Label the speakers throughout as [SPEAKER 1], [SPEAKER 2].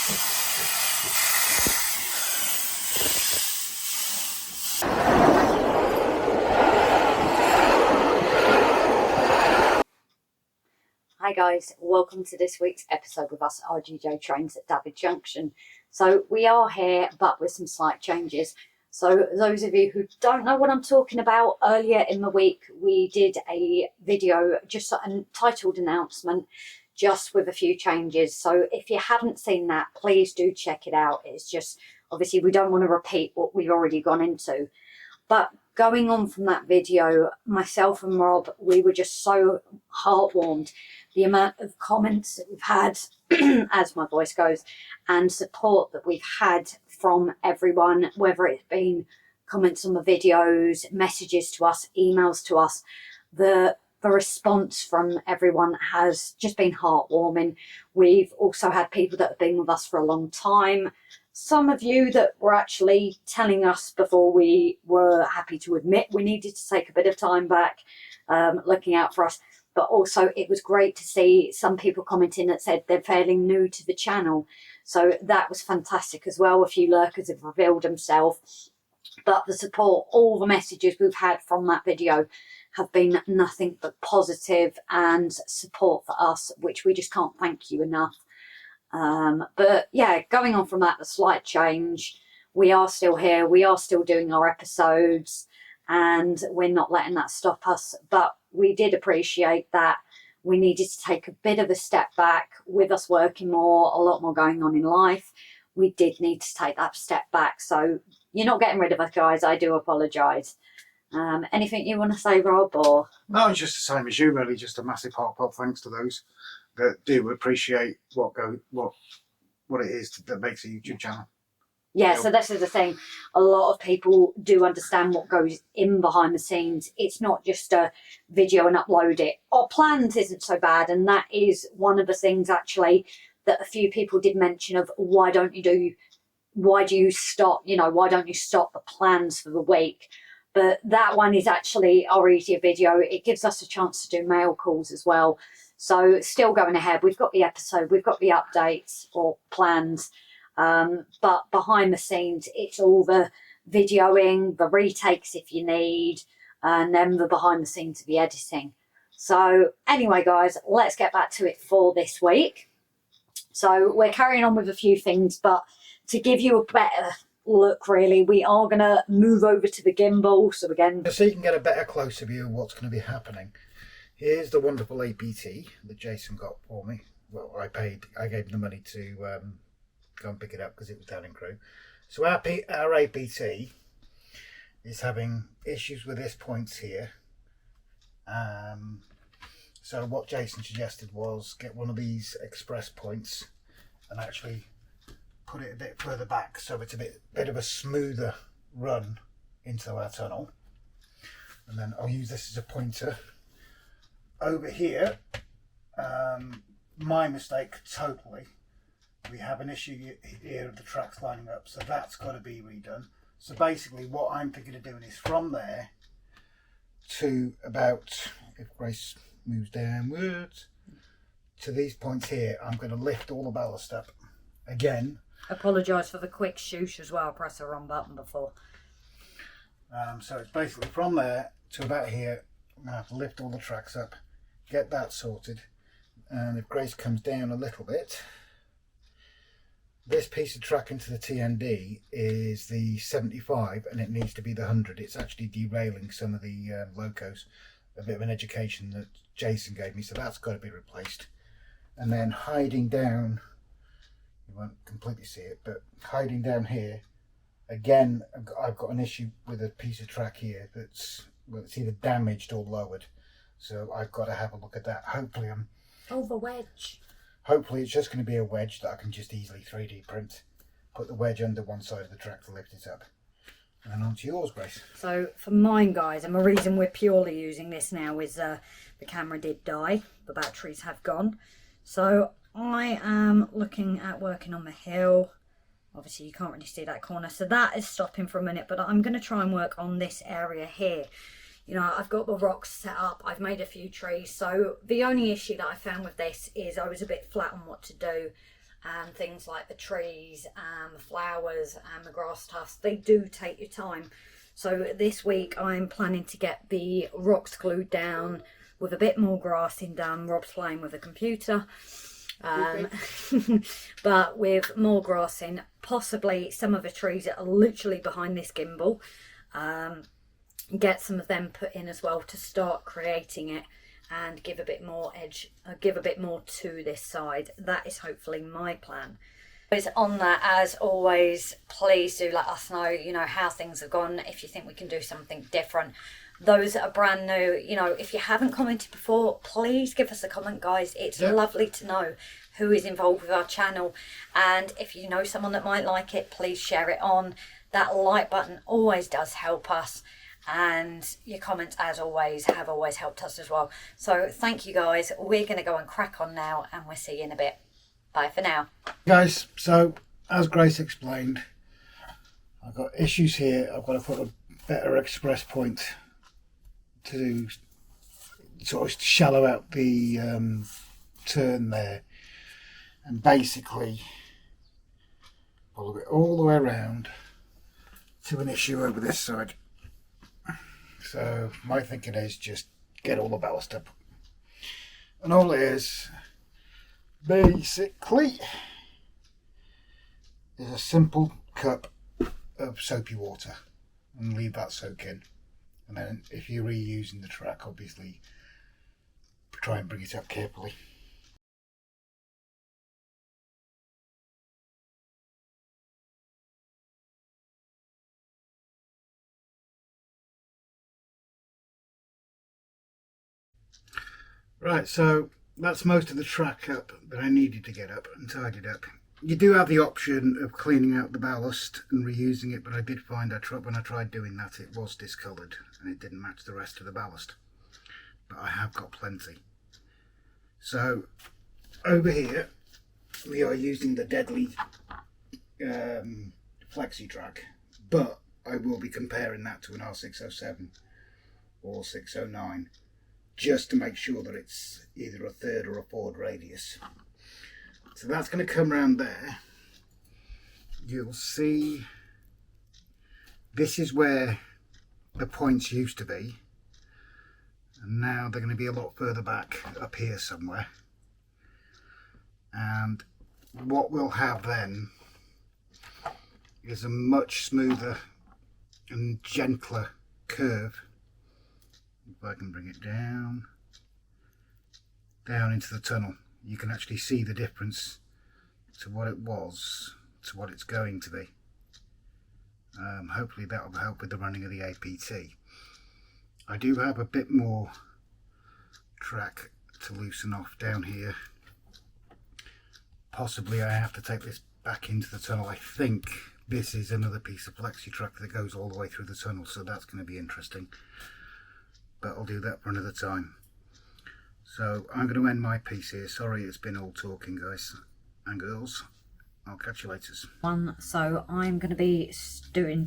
[SPEAKER 1] Hi guys, welcome to this week's episode with us RGJ trains at David Junction. So we are here but with some slight changes. So those of you who don't know what I'm talking about, earlier in the week we did a video, just a titled announcement, just with a few changes. So if you haven't seen that, please do check it out. It's just, obviously we don't want to repeat what we've already gone into. But going on from that video, myself and Rob, we were just so heartwarmed. The amount of comments that we've had, as my voice goes, and support that we've had from everyone, whether it's been comments on the videos, messages to us, emails to us, the response from everyone has just been heartwarming. We've also had people that have been with us for a long time. Some of you that were actually telling us before we were happy to admit we needed to take a bit of time back, looking out for us. But also it was great to see some people commenting that said they're fairly new to the channel. So that was fantastic as well. A few lurkers have revealed themselves. But the support, all the messages we've had from that video have been nothing but positive and support for us, which we just can't thank you enough. But yeah, going on from that, a slight change. We are still here. We are still doing our episodes and we're not letting that stop us. But we did appreciate that we needed to take a bit of a step back with us working more, a lot more going on in life. We did need to take that step back. So you're not getting rid of us, guys. I do apologise. Anything you want to say, Rob? Or
[SPEAKER 2] no, it's just the same as you, really. Just a massive heartfelt thanks to those that do appreciate what it is that makes a YouTube channel.
[SPEAKER 1] Yeah, so this is the thing. A lot of people do understand what goes in behind the scenes. It's not just a video and upload it. Our plans isn't so bad, and that is one of the things actually that a few people did mention of why don't you stop the plans for the week? But that one is actually our easier video. It gives us a chance to do mail calls as well. So still going ahead. We've got the episode, we've got the updates or plans. But behind the scenes, it's all the videoing, the retakes if you need, and then the behind the scenes of the editing. So anyway, guys, let's get back to it for this week. So we're carrying on with a few things, but to give you a better look, really, we are going to move over to the gimbal. So again,
[SPEAKER 3] just so you can get a better closer view of what's going to be happening. Here's the wonderful APT that Jason got for me. Well, I gave him the money to go and pick it up because it was down in Crewe. So our APT is having issues with this point here. So what Jason suggested was get one of these express points and actually put it a bit further back so it's a bit of a smoother run into our tunnel. And then I'll use this as a pointer. Over here, my mistake totally. We have an issue here of the tracks lining up, so that's got to be redone. So basically what I'm thinking of doing is from there to about, if Grace moves downwards, to these points here, I'm going to lift all the ballast up again.
[SPEAKER 1] Apologise for the quick shoosh as well. Press the wrong button before.
[SPEAKER 3] So it's basically from there to about here. I'm going to have to lift all the tracks up, get that sorted, and if Grace comes down a little bit, this piece of track into the T.M.D is the 75 and it needs to be the 100. It's actually derailing some of the locos. A bit of an education that Jason gave me, so that's got to be replaced. And then hiding down, you won't completely see it, but hiding down here, again, I've got an issue with a piece of track here that's, well, it's either damaged or lowered. So I've got to have a look at that. Hopefully
[SPEAKER 1] the wedge.
[SPEAKER 3] Hopefully it's just going to be a wedge that I can just easily 3D print. Put the wedge under one side of the track to lift it up. And on to yours, Grace.
[SPEAKER 1] So for mine, guys, and the reason we're purely using this now is the camera did die. The batteries have gone. So I am looking at working on the hill. Obviously you can't really see that corner, so that is stopping for a minute, but I'm going to try and work on this area here. You know, I've got the rocks set up, I've made a few trees, so the only issue that I found with this is I was a bit flat on what to do, and things like the trees and the flowers and the grass tufts, they do take your time. So this week I'm planning to get the rocks glued down with a bit more grassing done. Rob's playing with a computer. But with more grassing, possibly some of the trees that are literally behind this gimbal, get some of them put in as well to start creating it and give a bit more edge, give a bit more to this side. That is hopefully my plan. On that, as always, please do let us know, you know, how things have gone, if you think we can do something different. Those that are brand new, you know, if you haven't commented before, please give us a comment, guys. It's lovely to know who is involved with our channel, and if you know someone that might like it, please share it on. That like button always does help us, and your comments, as always, have always helped us as well. So thank you, guys. We're going to go and crack on now, and we'll see you in a bit. Bye for now.
[SPEAKER 3] Guys, so as Grace explained, I've got issues here. I've got to put a better express point to sort of shallow out the turn there, and basically follow it all the way around to an issue over this side. So my thinking is just get all the ballast up, and all it is basically is a simple cup of soapy water, and leave that soak in. And then if you're reusing the track, obviously try and bring it up carefully. Right, so that's most of the track up that I needed to get up and tidied up. You do have the option of cleaning out the ballast and reusing it, but I did find when I tried doing that, it was discoloured and it didn't match the rest of the ballast. But I have got plenty. So over here we are using the deadly flexi track, but I will be comparing that to an R607 or 609 just to make sure that it's either a third or a fourth radius. So that's going to come around there. You'll see this is where the points used to be, and now they're going to be a lot further back up here somewhere. And what we'll have then is a much smoother and gentler curve. If I can bring it down into the tunnel, you can actually see the difference to what it was to what it's going to be. Hopefully that will help with the running of the APT. I do have a bit more track to loosen off down here. Possibly I have to take this back into the tunnel. I think this is another piece of flexi track that goes all the way through the tunnel, so that's going to be interesting. But I'll do that for another time. So I'm going to end my piece here. Sorry it's been all talking, guys and girls. I'll catch you later.
[SPEAKER 1] So I'm going to be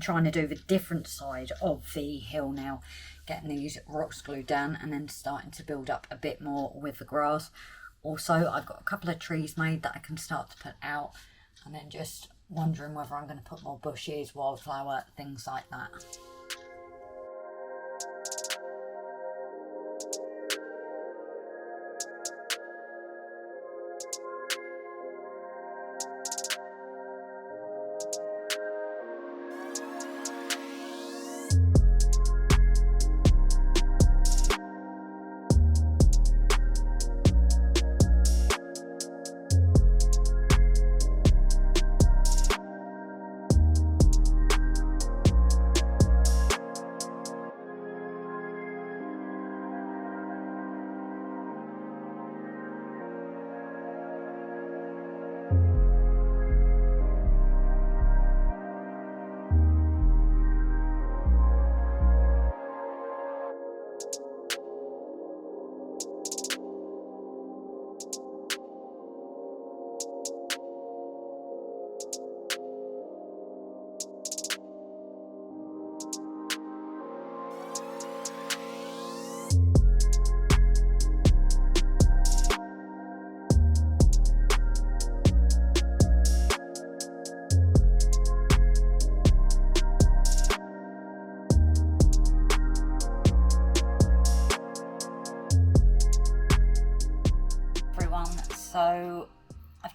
[SPEAKER 1] trying to do the different side of the hill now, getting these rocks glued down and then starting to build up a bit more with the grass. Also, I've got a couple of trees made that I can start to put out, and then just wondering whether I'm going to put more bushes, wildflower, things like that.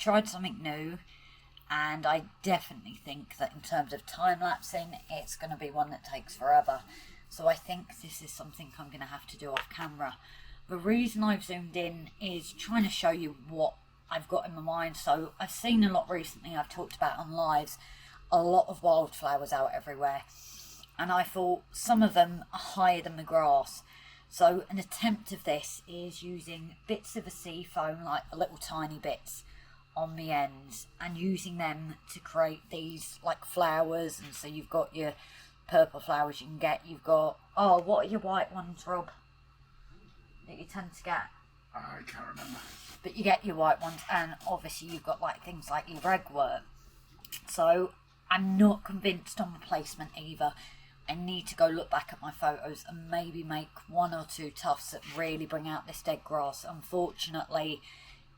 [SPEAKER 1] tried something new, and I definitely think that in terms of time-lapsing, it's going to be one that takes forever. So I think this is something I'm going to have to do off camera. The reason I've zoomed in is trying to show you what I've got in my mind. So I've seen a lot recently, I've talked about on lives, a lot of wildflowers out everywhere. And I thought some of them are higher than the grass. So an attempt of this is using bits of a sea foam, like the little tiny bits on the ends, and using them to create these like flowers. And so you've got your purple flowers you can get, you've got, oh, what are your white ones, Rob, that you tend to get?
[SPEAKER 2] I can't remember.
[SPEAKER 1] But you get your white ones, and obviously you've got like things like your ragwort. So I'm not convinced on the placement either. I need to go look back at my photos and maybe make 1 or 2 tufts that really bring out this dead grass. Unfortunately,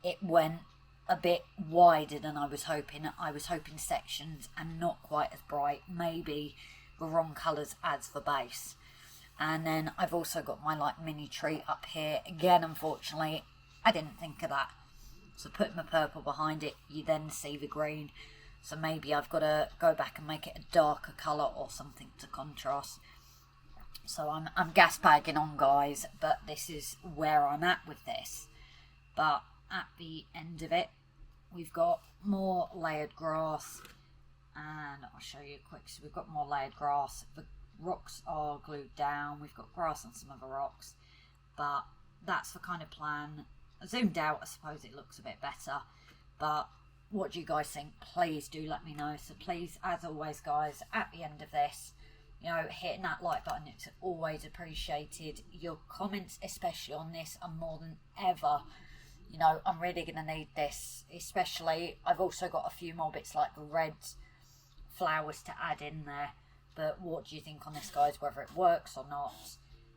[SPEAKER 1] it went a bit wider than I was hoping. I was hoping sections and not quite as bright. Maybe the wrong colours as the base. And then I've also got my like mini tree up here. Again, unfortunately, I didn't think of that. So putting the purple behind it, you then see the green. So maybe I've got to go back and make it a darker colour or something to contrast. So I'm gas bagging on, guys, but this is where I'm at with this. But at the end of it, we've got more layered grass, and I'll show you quick. So we've got more layered grass. The rocks are glued down. We've got grass on some of the rocks, but that's the kind of plan. Zoomed out, I suppose it looks a bit better, but what do you guys think? Please do let me know. So please, as always, guys, at the end of this, you know, hitting that like button, it's always appreciated. Your comments, especially on this, are more than ever. You know, I'm really going to need this, especially, I've also got a few more bits like the red flowers to add in there. But what do you think on this, guys, whether it works or not?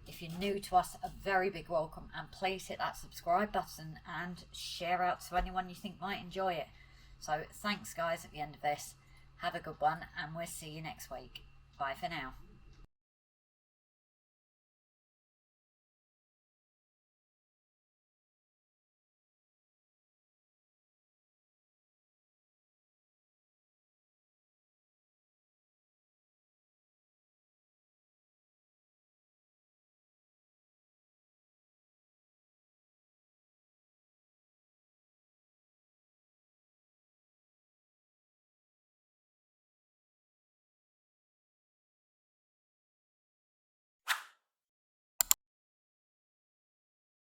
[SPEAKER 1] If you're new to us, a very big welcome, and please hit that subscribe button and share out to anyone you think might enjoy it. So thanks, guys, at the end of this. Have a good one, and we'll see you next week. Bye for now.